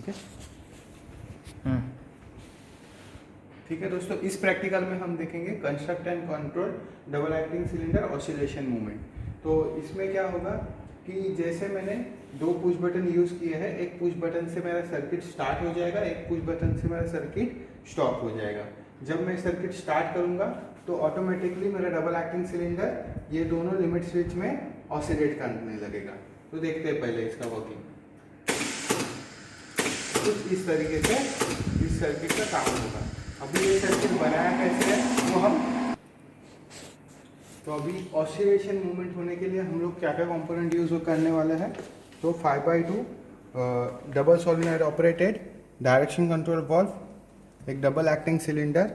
ठीक है। ठीक है दोस्तों, इस प्रैक्टिकल में हम देखेंगे construct and control double acting cylinder oscillation movement. तो इसमें क्या होगा कि जैसे मैंने दो पुश बटन यूज़ किए हैं, एक पुश बटन से मेरा सर्किट स्टार्ट हो जाएगा, एक पुश बटन से मेरा सर्किट स्टॉप हो जाएगा। जब मैं सर्किट स्टार्ट करूंगा तो ऑटोमेटिकली मेरा डबल एक्टिंग सिलेंडर ये दोनों लिमिट स्विच में ऑसिलेट करने लगेगा। तो देखते हैं पहले इसका वर्किंग। कुछ इस तरीके से इस सर्किट का काम होगा। अभी ये सर्किट बनाया कैसे है वो हम, तो अभी ऑसिलेशन मूवमेंट होने के लिए हम लोग क्या क्या कंपोनेंट यूज करने वाले हैं। तो 5x2 double solenoid operated direction control valve, एक डबल एक्टिंग सिलेंडर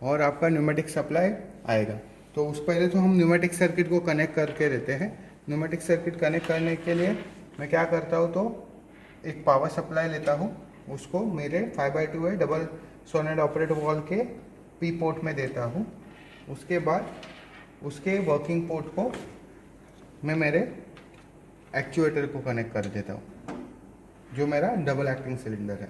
और आपका न्यूमेटिक सप्लाई आएगा। तो उस पहले तो हम न्यूमेटिक सर्किट को कनेक्ट करके रहते हैं। न्यूमेटिक सर्किट कनेक्ट करने के लिए मैं क्या करता हूँ, तो एक पावर सप्लाई लेता हूँ, उसको मेरे 5x2 है डबल सोलेनॉइड ऑपरेटेड वाल्व के पी पोर्ट में देता हूँ। उसके बाद उसके वर्किंग पोर्ट को मैं मेरे एक्चुएटर को कनेक्ट कर देता हूँ, जो मेरा डबल एक्टिंग सिलेंडर है।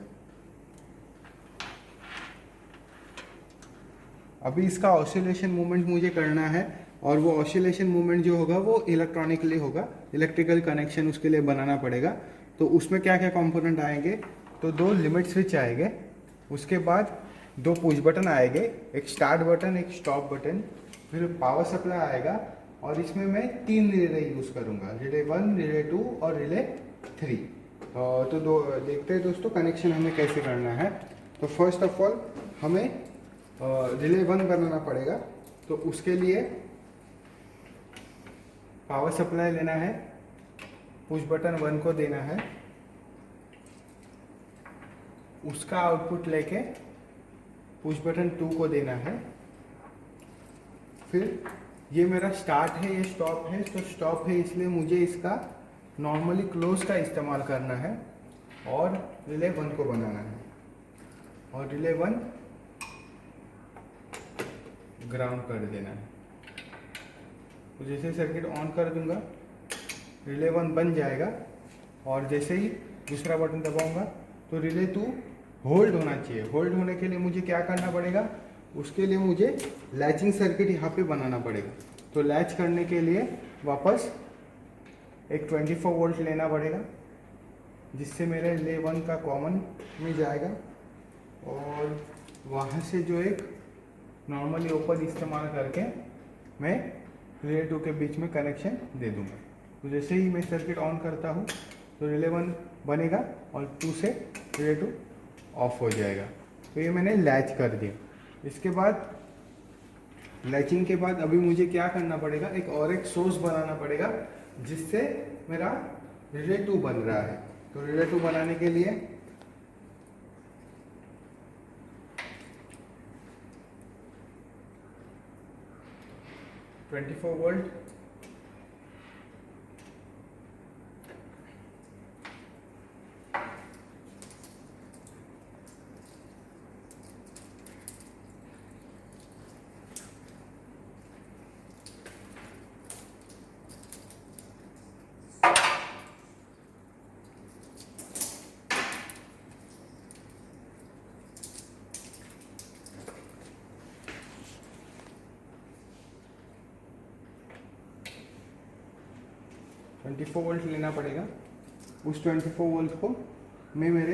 अभी इसका ऑसिलेशन मूवमेंट मुझे करना है, और वो ऑसिलेशन मूवमेंट जो होगा वो इलेक्ट्रॉनिकली होगा, इलेक्ट्रिकल कनेक्शन उसके लिए बनाना पड़ेगा। तो उसमें क्या क्या कंपोनेंट आएंगे, तो दो लिमिट स्विच आएंगे, उसके बाद दो पुश बटन आएंगे, एक स्टार्ट बटन एक स्टॉप बटन, फिर पावर सप्लाई आएगा, और इसमें मैं 3 रिले यूज़ करूँगा, रिले 1, रिले 2 और रिले 3। तो देखते हैं दोस्तों कनेक्शन हमें कैसे करना है। तो फर्स्ट ऑफ ऑल हमें रिले 1 बनाना पड़ेगा। तो उसके लिए पावर सप्लाई लेना है, पुश बटन 1 को देना है, उसका आउटपुट लेके पुश बटन 2 को देना है। फिर ये मेरा स्टार्ट है, ये स्टॉप है, तो स्टॉप है इसलिए मुझे इसका नॉर्मली क्लोज का इस्तेमाल करना है, और रिले 1 को बनाना है, और रिले 1 ग्राउंड कर देना है। तो जैसे सर्किट ऑन कर दूंगा रिले 1 बन जाएगा, और जैसे ही दूसरा बटन दबाऊंगा तो रिले 2 होल्ड होना चाहिए। होल्ड होने के लिए मुझे क्या करना पड़ेगा, उसके लिए मुझे लैचिंग सर्किट यहाँ पे बनाना पड़ेगा। तो लैच करने के लिए वापस एक 24 वोल्ट लेना पड़ेगा, जिससे मेरे रिले 1 का कॉमन में जाएगा, और वहाँ से जो एक नॉर्मली ओपन इस्तेमाल करके मैं रिले 2 के बीच में कनेक्शन दे दूँगा। तो जैसे ही मैं सर्किट ऑन करता हूँ तो रिले 1 बनेगा, और 2 से रिले 2 ऑफ हो जाएगा। तो ये मैंने लैच कर दिया। इसके बाद लैचिंग के बाद अभी मुझे क्या करना पड़ेगा, एक सोर्स बनाना पड़ेगा, जिससे मेरा रिले 2 बन रहा है। तो रिले 2 बनाने के लिए ट्वेंटी 24 वोल्ट, ट्वेंटी 24 वोल्ट लेना पड़ेगा। उस 24 वोल्ट को मैं मेरे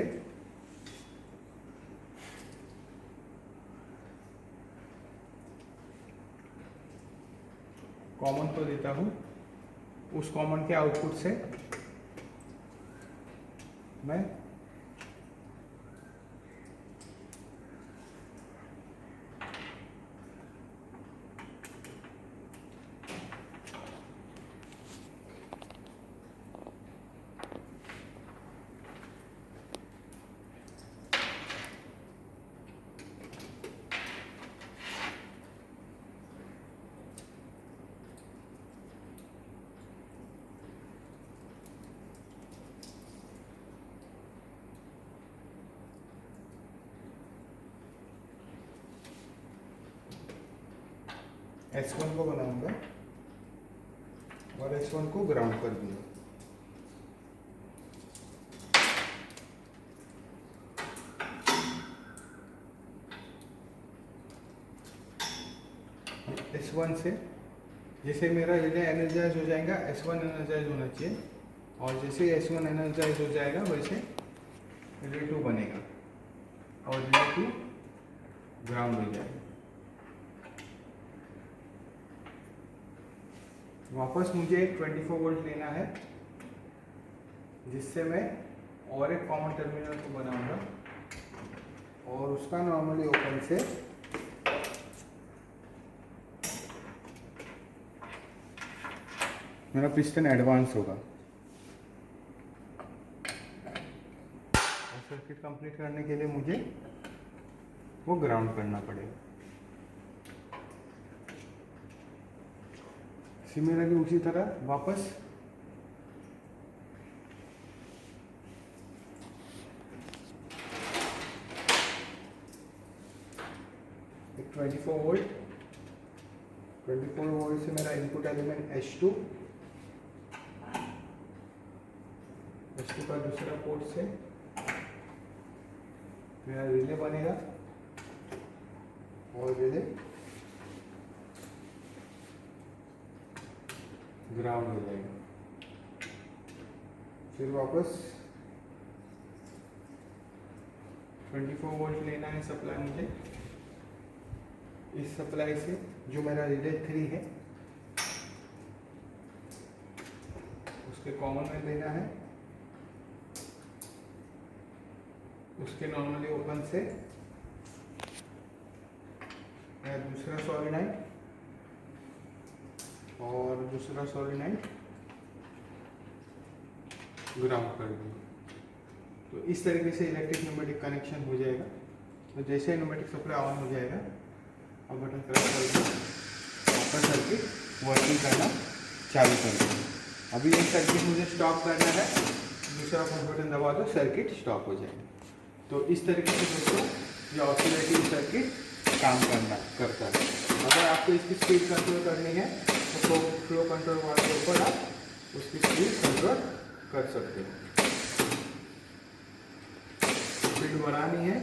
कॉमन को देता हूँ। उस कॉमन के आउटपुट से मैं S1 को बनाऊंगा और S1 को ग्राउंड कर दूंगा। S1 से, जैसे मेरा रिले एनर्जाइज हो जाएगा S1 एनर्जाइज होना चाहिए, और जैसे S1 एनर्जाइज हो जाएगा वैसे रिले 2 बनेगा और रिले 2 ग्राउंड हो जाएगा। वापस मुझे एक 24 वोल्ट लेना है, जिससे मैं और एक कॉमन टर्मिनल को बनाऊंगा और उसका नॉर्मली ओपन से मेरा पिस्टन एडवांस होगा। और सर्किट कंप्लीट करने के लिए मुझे वो ग्राउंड करना पड़ेगा। सिमिलरली उसी तरह वापस एक 24 वोल्ट से मेरा इनपुट एलिमेंट H2 का दूसरा पोर्ट से मेरा रिले बनेगा और रिले ग्राउंड हो जाएगा। फिर वापस 24 वोल्ट लेना है सप्लाई मुझे, इस सप्लाई से जो मेरा रिले 3 है उसके कॉमन में लेना है, उसके नॉर्मली ओपन से मैं दूसरा सॉलिनॉइड और दूसरा सॉलिनॉइड ग्राउंड कर दूँगा। तो इस तरीके से इलेक्ट्रिक न्यूमेटिक कनेक्शन हो जाएगा। तो जैसे न्यूमेटिक सप्लाई ऑन हो जाएगा और बटन प्रेस करके आपका सर्किट वर्किंग करना चालू कर देंगे। अभी एक सर्किट मुझे स्टॉप करना है, दूसरा बटन दबा दो, सर्किट स्टॉप हो जाएगा। तो इस तरीके से दोस्तों ये ऑसिलेटिंग सर्किट काम करता है। अगर आपको इसकी स्पीड कंट्रोल करनी है तो फ्लो कंट्रोल वाले के ऊपर आप उसकी स्पीड कंट्रोल कर सकते हो। स्पीड बढ़ानी है